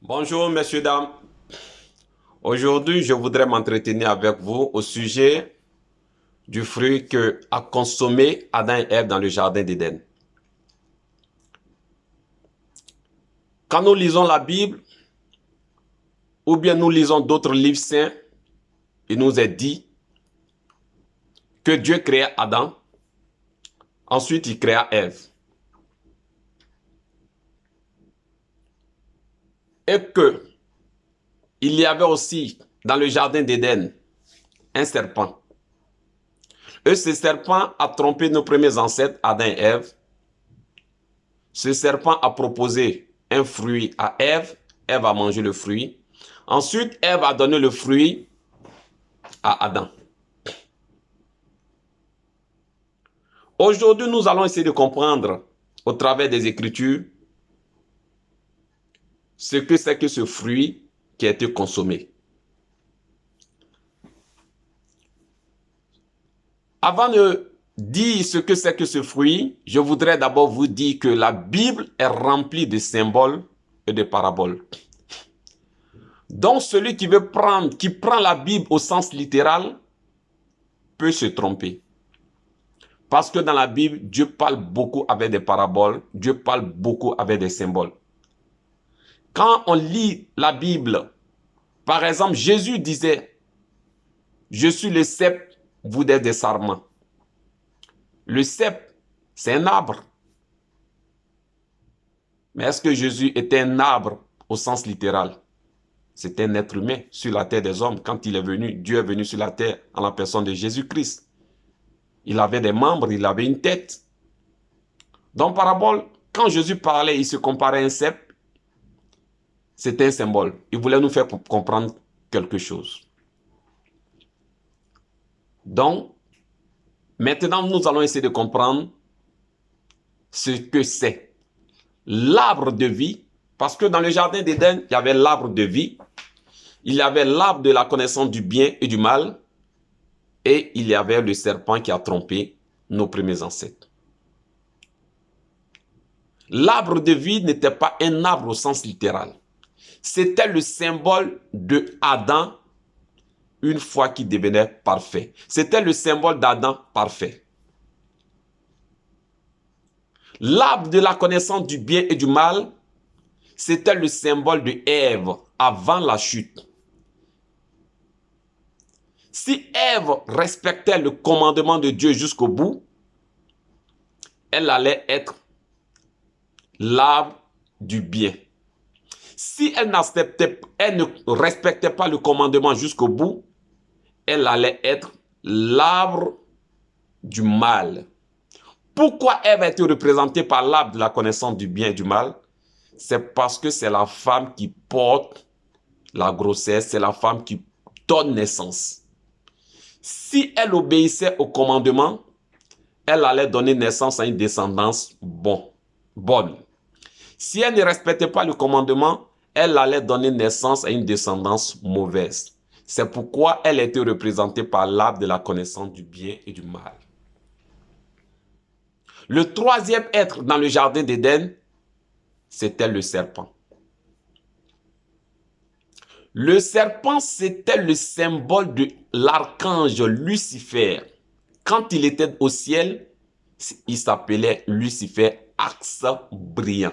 Bonjour, messieurs, dames. Aujourd'hui, je voudrais m'entretenir avec vous au sujet du fruit que a consommé Adam et Ève dans le jardin d'Éden. Quand nous lisons la Bible, ou bien nous lisons d'autres livres saints, il nous est dit que Dieu créa Adam, ensuite il créa Ève. Et que il y avait aussi dans le jardin d'Éden un serpent. Et ce serpent a trompé nos premiers ancêtres, Adam et Ève. Ce serpent a proposé un fruit à Ève. Ève a mangé le fruit. Ensuite, Ève a donné le fruit à Adam. Aujourd'hui, nous allons essayer de comprendre au travers des Écritures ce que c'est que ce fruit qui a été consommé. Avant de dire ce que c'est que ce fruit, je voudrais d'abord vous dire que la Bible est remplie de symboles et de paraboles. Donc celui qui prend la Bible au sens littéral peut se tromper. Parce que dans la Bible, Dieu parle beaucoup avec des paraboles, Dieu parle beaucoup avec des symboles. Quand on lit la Bible, par exemple, Jésus disait, je suis le cep, vous êtes des sarments. Le cep, c'est un arbre. Mais est-ce que Jésus était un arbre au sens littéral? C'était un être humain sur la terre des hommes. Quand il est venu, Dieu est venu sur la terre en la personne de Jésus-Christ. Il avait des membres, il avait une tête. Dans parabole, quand Jésus parlait, il se comparait à un cep. C'était un symbole. Il voulait nous faire comprendre quelque chose. Donc, maintenant, nous allons essayer de comprendre ce que c'est l'arbre de vie. Parce que dans le jardin d'Éden, il y avait l'arbre de vie. Il y avait l'arbre de la connaissance du bien et du mal. Et il y avait le serpent qui a trompé nos premiers ancêtres. L'arbre de vie n'était pas un arbre au sens littéral. C'était le symbole de Adam une fois qu'il devenait parfait. C'était le symbole d'Adam parfait. L'arbre de la connaissance du bien et du mal, c'était le symbole de Ève avant la chute. Si Ève respectait le commandement de Dieu jusqu'au bout, elle allait être l'arbre du bien. Si elle ne respectait pas le commandement jusqu'au bout, elle allait être l'arbre du mal. Pourquoi Ève a été représentée par l'arbre de la connaissance du bien et du mal? C'est parce que c'est la femme qui porte la grossesse, c'est la femme qui donne naissance. Si elle obéissait au commandement, elle allait donner naissance à une descendance bonne. Si elle ne respectait pas le commandement, elle allait donner naissance à une descendance mauvaise. C'est pourquoi elle était représentée par l'arbre de la connaissance du bien et du mal. Le troisième être dans le jardin d'Éden, c'était le serpent. Le serpent, c'était le symbole de l'archange Lucifer. Quand il était au ciel, il s'appelait Lucifer, axe brillant.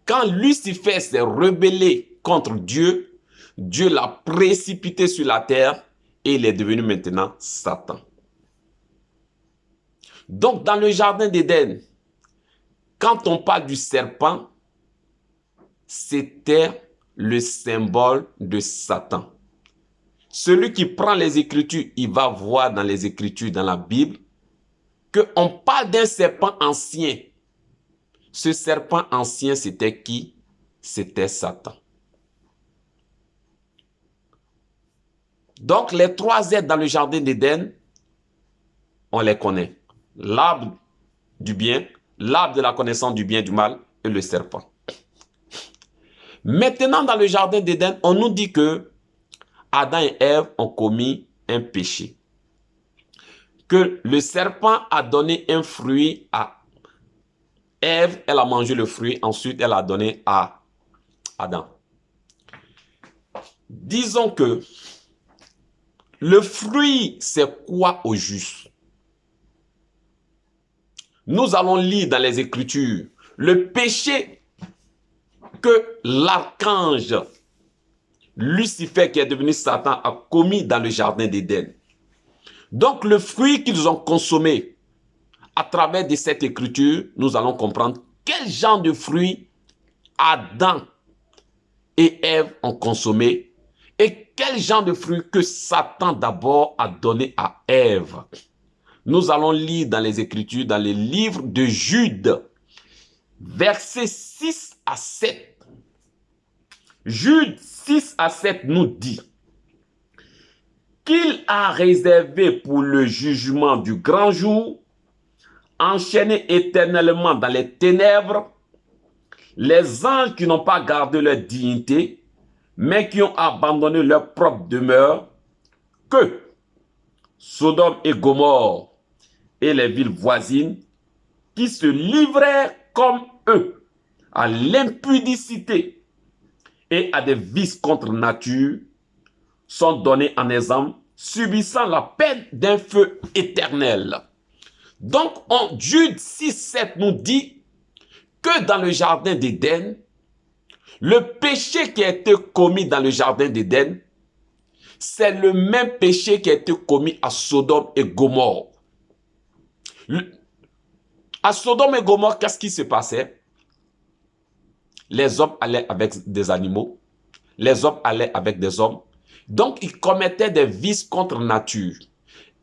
Quand Lucifer s'est rebellé contre Dieu, Dieu l'a précipité sur la terre et il est devenu maintenant Satan. Donc, dans le jardin d'Éden, quand on parle du serpent, c'était le symbole de Satan. Celui qui prend les Écritures, il va voir dans les Écritures, dans la Bible, qu'on parle d'un serpent ancien. Ce serpent ancien, c'était qui? C'était Satan. Donc, les trois êtres dans le jardin d'Éden, on les connaît. L'arbre du bien, l'arbre de la connaissance du bien et du mal et le serpent. Maintenant, dans le jardin d'Éden, on nous dit que Adam et Ève ont commis un péché. Que le serpent a donné un fruit à Ève, elle a mangé le fruit, ensuite elle a donné à Adam. Disons que le fruit, c'est quoi au juste? Nous allons lire dans les Écritures le péché que l'archange Lucifer, qui est devenu Satan, a commis dans le jardin d'Éden. Donc le fruit qu'ils ont consommé à travers de cette écriture, nous allons comprendre quel genre de fruit Adam et Ève ont consommé et quel genre de fruit que Satan d'abord a donné à Ève. Nous allons lire dans les Écritures, dans les livres de Jude, versets 6 à 7. Jude 6 à 7 nous dit qu'il a réservé pour le jugement du grand jour, enchaînés éternellement dans les ténèbres, les anges qui n'ont pas gardé leur dignité, mais qui ont abandonné leur propre demeure, que Sodome et Gomorrhe et les villes voisines, qui se livrèrent comme eux à l'impudicité et à des vices contre nature, sont donnés en exemple, subissant la peine d'un feu éternel. Donc, Jude 6, 7 nous dit que dans le jardin d'Éden, le péché qui a été commis dans le jardin d'Éden, c'est le même péché qui a été commis à Sodome et Gomorrhe. À Sodome et Gomorrhe, qu'est-ce qui se passait? Les hommes allaient avec des animaux, les hommes allaient avec des hommes. Donc, ils commettaient des vices contre nature.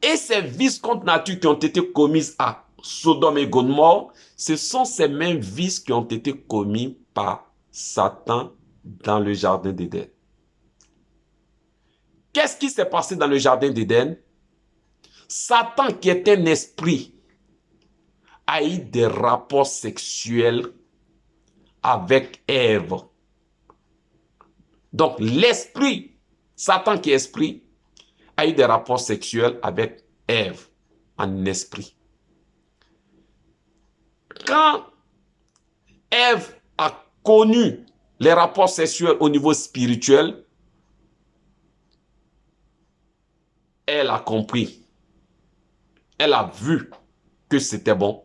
Et ces vices contre nature qui ont été commis à Sodome et Gomorrhe, ce sont ces mêmes vices qui ont été commis par Satan dans le jardin d'Éden. Qu'est-ce qui s'est passé dans le jardin d'Éden? Satan, qui est un esprit, a eu des rapports sexuels avec Ève. Donc, l'esprit, Satan qui est esprit, a eu des rapports sexuels avec Ève en esprit. Quand Ève a connu les rapports sexuels au niveau spirituel, elle a compris, elle a vu que c'était bon.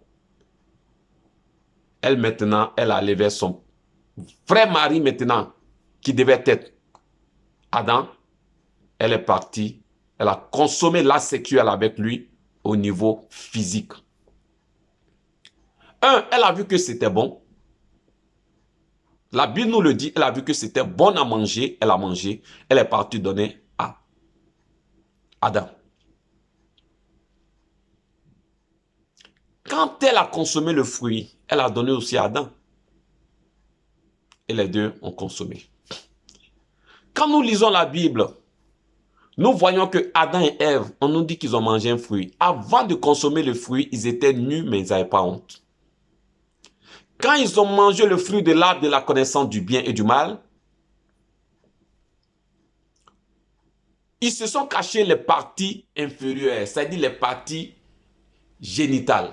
Elle maintenant, elle a levé son vrai mari maintenant, qui devait être Adam. Elle est partie, elle a consommé l'acte sexuel avec lui au niveau physique. Elle a vu que c'était bon. La Bible nous le dit, elle a vu que c'était bon à manger, elle a mangé, elle est partie donner à Adam. Quand elle a consommé le fruit, elle a donné aussi à Adam. Et les deux ont consommé. Quand nous lisons la Bible, nous voyons que Adam et Ève, on nous dit qu'ils ont mangé un fruit. Avant de consommer le fruit, ils étaient nus, mais ils n'avaient pas honte. Quand ils ont mangé le fruit de l'arbre de la connaissance du bien et du mal, ils se sont cachés les parties inférieures, c'est-à-dire les parties génitales.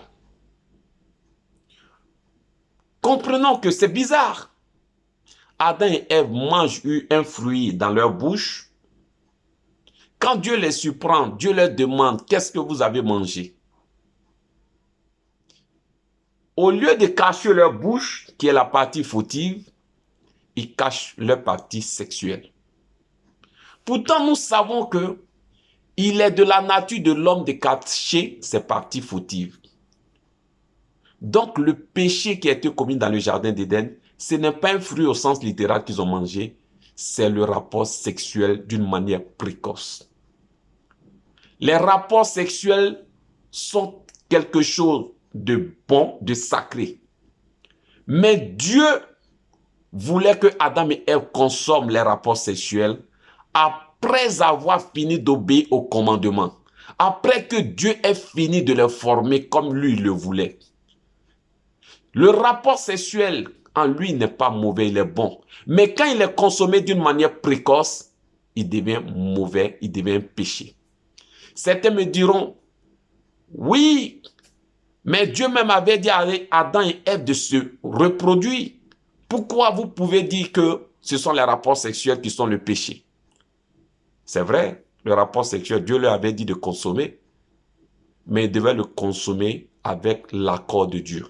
Comprenons que c'est bizarre. Adam et Ève mangent un fruit dans leur bouche. Quand Dieu les surprend, Dieu leur demande, qu'est-ce que vous avez mangé? Au lieu de cacher leur bouche, qui est la partie fautive, ils cachent leur partie sexuelle. Pourtant, nous savons que il est de la nature de l'homme de cacher ses parties fautives. Donc, le péché qui a été commis dans le jardin d'Éden, ce n'est pas un fruit au sens littéral qu'ils ont mangé, c'est le rapport sexuel d'une manière précoce. Les rapports sexuels sont quelque chose de bon, de sacré. Mais Dieu voulait que Adam et Ève consomment les rapports sexuels après avoir fini d'obéir au commandement. Après que Dieu ait fini de les former comme lui le voulait. Le rapport sexuel en lui n'est pas mauvais, il est bon. Mais quand il est consommé d'une manière précoce, il devient mauvais, il devient péché. Certains me diront, oui, mais Dieu même avait dit à Adam et Ève de se reproduire. Pourquoi vous pouvez dire que ce sont les rapports sexuels qui sont le péché. C'est vrai, le rapport sexuel, Dieu leur avait dit de consommer, mais ils devaient le consommer avec l'accord de Dieu.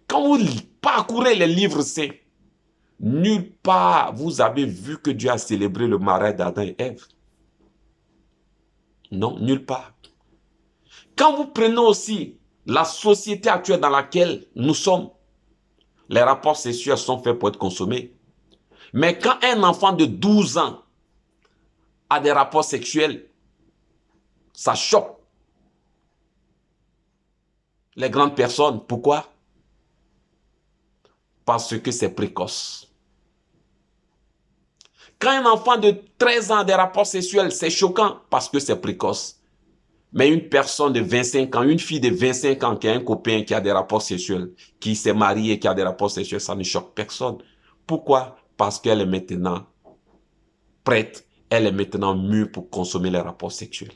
Quand vous parcourez les livres saints, nulle part vous avez vu que Dieu a célébré le mariage d'Adam et Ève. Non, nulle part. Quand vous prenez aussi la société actuelle dans laquelle nous sommes, les rapports sexuels sont faits pour être consommés. Mais quand un enfant de 12 ans a des rapports sexuels, ça choque les grandes personnes. Pourquoi? Parce que c'est précoce. Quand un enfant de 13 ans a des rapports sexuels, c'est choquant parce que c'est précoce. Mais une personne de 25 ans, une fille de 25 ans qui a un copain qui a des rapports sexuels, qui s'est marié et qui a des rapports sexuels, ça ne choque personne. Pourquoi? Parce qu'elle est maintenant prête, elle est maintenant mûre pour consommer les rapports sexuels.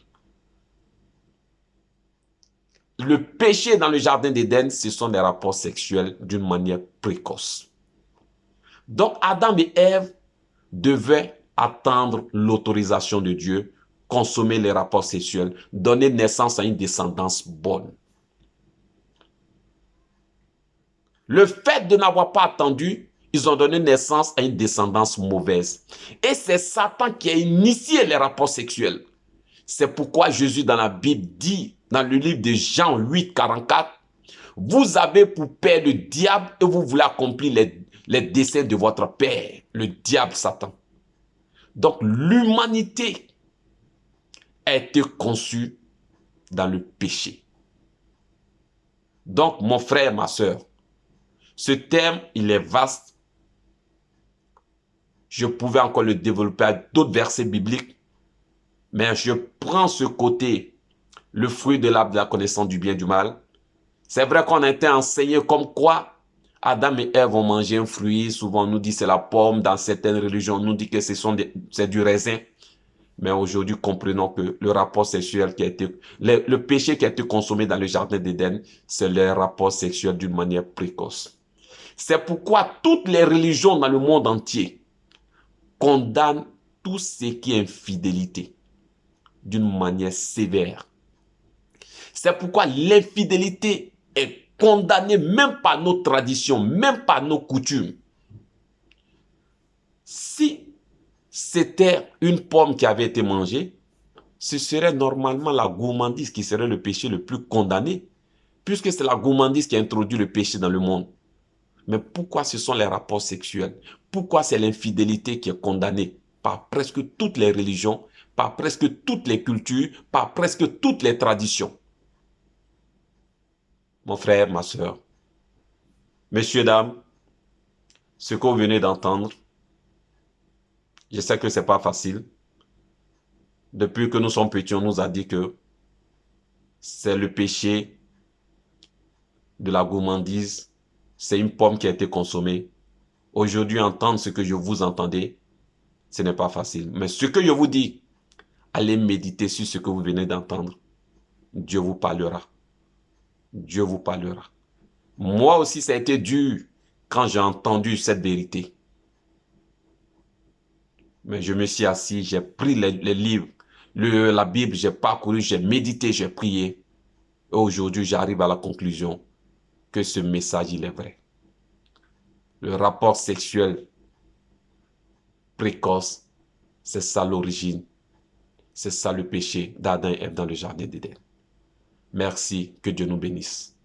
Le péché dans le jardin d'Éden, ce sont des rapports sexuels d'une manière précoce. Donc Adam et Ève devaient attendre l'autorisation de Dieu, consommer les rapports sexuels, donner naissance à une descendance bonne. Le fait de n'avoir pas attendu, ils ont donné naissance à une descendance mauvaise. Et c'est Satan qui a initié les rapports sexuels. C'est pourquoi Jésus dans la Bible dit, dans le livre de Jean 8, 44, « Vous avez pour père le diable et vous voulez accomplir les desseins de votre père, le diable Satan. » Donc l'humanité a été conçue dans le péché. Donc mon frère, ma soeur, ce thème, il est vaste. Je pouvais encore le développer avec d'autres versets bibliques, mais je prends ce côté, le fruit de l'arbre de la connaissance du bien et du mal. C'est vrai qu'on a été enseigné comme quoi Adam et Ève ont mangé un fruit. Souvent on nous dit c'est la pomme, dans certaines religions on nous dit que c'est du raisin. Mais aujourd'hui, comprenons que le rapport sexuel qui a été, le péché qui a été consommé dans le jardin d'Éden, c'est le rapport sexuel d'une manière précoce. C'est pourquoi toutes les religions dans le monde entier condamnent tout ce qui est infidélité d'une manière sévère. C'est pourquoi l'infidélité est condamnée même par nos traditions, même par nos coutumes. Si c'était une pomme qui avait été mangée, ce serait normalement la gourmandise qui serait le péché le plus condamné, puisque c'est la gourmandise qui a introduit le péché dans le monde. Mais pourquoi ce sont les rapports sexuels? Pourquoi c'est l'infidélité qui est condamnée par presque toutes les religions, par presque toutes les cultures, par presque toutes les traditions? Mon frère, ma soeur, messieurs, dames, ce que vous venez d'entendre, je sais que ce n'est pas facile. Depuis que nous sommes petits, on nous a dit que c'est le péché de la gourmandise, c'est une pomme qui a été consommée. Aujourd'hui, entendre ce que je vous entendais, ce n'est pas facile. Mais ce que je vous dis, allez méditer sur ce que vous venez d'entendre. Dieu vous parlera. Dieu vous parlera. Moi aussi, ça a été dur quand j'ai entendu cette vérité. Mais je me suis assis, j'ai pris les livres, la Bible, j'ai parcouru, j'ai médité, j'ai prié. Et aujourd'hui, j'arrive à la conclusion que ce message, il est vrai. Le rapport sexuel précoce, c'est ça l'origine. C'est ça le péché d'Adam et Ève dans le jardin d'Éden. Merci, que Dieu nous bénisse.